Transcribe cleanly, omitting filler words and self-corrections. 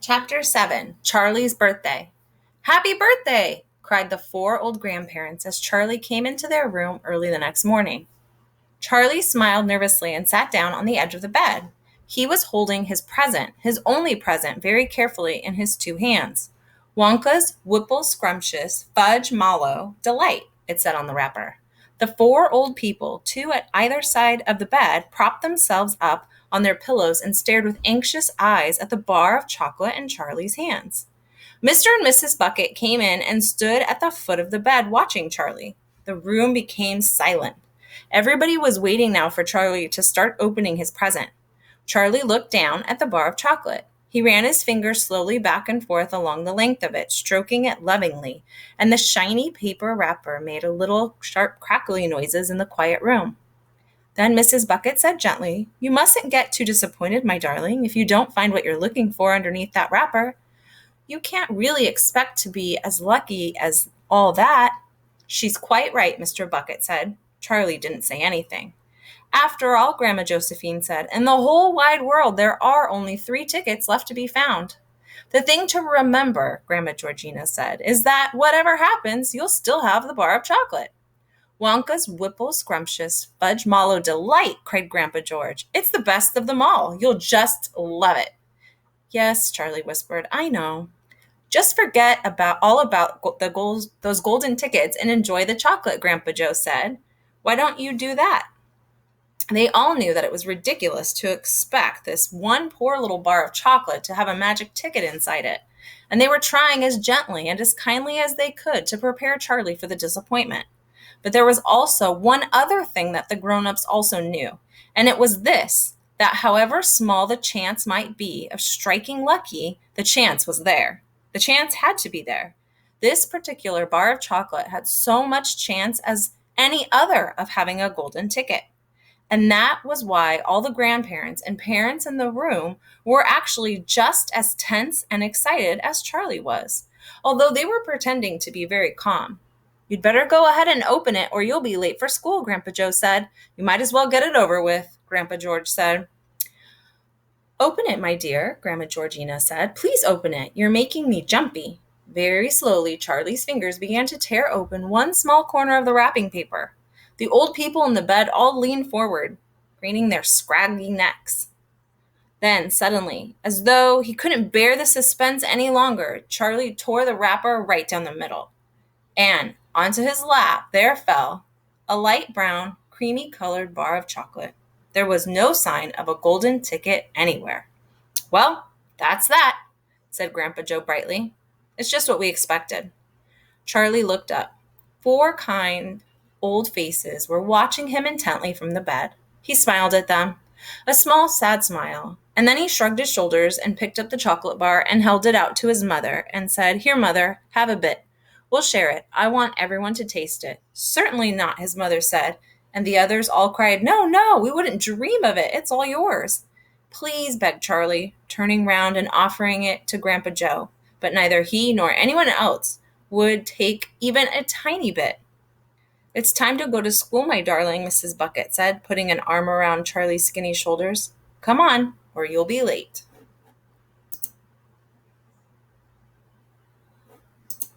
Chapter 7 Charlie's Birthday. Happy birthday! Cried the four old grandparents as Charlie came into their room early the next morning. Charlie smiled nervously and sat down on the edge of the bed. He was holding his present, his only present, very carefully in his two hands. Wonka's Whipple Scrumptious Fudge Mallow Delight, it said on the wrapper. The four old people, two at either side of the bed, propped themselves up on their pillows and stared with anxious eyes at the bar of chocolate in Charlie's hands. Mr. and Mrs. Bucket came in and stood at the foot of the bed watching Charlie. The room became silent. Everybody was waiting now for Charlie to start opening his present. Charlie looked down at the bar of chocolate. He ran his fingers slowly back and forth along the length of it, stroking it lovingly, and the shiny paper wrapper made a little sharp crackly noises in the quiet room. Then Mrs. Bucket said gently, "You mustn't get too disappointed, my darling, if you don't find what you're looking for underneath that wrapper. You can't really expect to be as lucky as all that." "She's quite right," Mr. Bucket said. Charlie didn't say anything. "After all," Grandma Josephine said, "in the whole wide world there are only 3 tickets left to be found." "The thing to remember," Grandma Georgina said, "is that whatever happens, you'll still have the bar of chocolate." "Wonka's Whipple Scrumptious Fudge Mallow Delight," cried Grandpa George. "It's the best of them all. You'll just love it." "Yes," Charlie whispered, "I know." "Just forget all about those golden tickets and enjoy the chocolate," Grandpa Joe said. "Why don't you do that?" They all knew that it was ridiculous to expect this one poor little bar of chocolate to have a magic ticket inside it, and they were trying as gently and as kindly as they could to prepare Charlie for the disappointment. But there was also one other thing that the grown-ups also knew, and it was this, that however small the chance might be of striking lucky, the chance was there. The chance had to be there. This particular bar of chocolate had so much chance as any other of having a golden ticket. And that was why all the grandparents and parents in the room were actually just as tense and excited as Charlie was, although they were pretending to be very calm. "You'd better go ahead and open it or you'll be late for school," Grandpa Joe said. "You might as well get it over with," Grandpa George said. "Open it, my dear," Grandma Georgina said. "Please open it. You're making me jumpy." Very slowly, Charlie's fingers began to tear open one small corner of the wrapping paper. The old people in the bed all leaned forward, craning their scraggy necks. Then, suddenly, as though he couldn't bear the suspense any longer, Charlie tore the wrapper right down the middle. And onto his lap there fell a light brown, creamy-colored bar of chocolate. There was no sign of a golden ticket anywhere. "Well, that's that," said Grandpa Joe brightly. "It's just what we expected." Charlie looked up. 4 kind, old faces were watching him intently from the bed. He smiled at them, a small, sad smile, and then he shrugged his shoulders and picked up the chocolate bar and held it out to his mother and said, "Here, Mother, have a bit. We'll share it. I want everyone to taste it." "Certainly not," his mother said, and the others all cried, "No, no, we wouldn't dream of it. It's all yours." "Please," begged Charlie, turning round and offering it to Grandpa Joe, but neither he nor anyone else would take even a tiny bit. "It's time to go to school, my darling," Mrs. Bucket said, putting an arm around Charlie's skinny shoulders. "Come on, or you'll be late."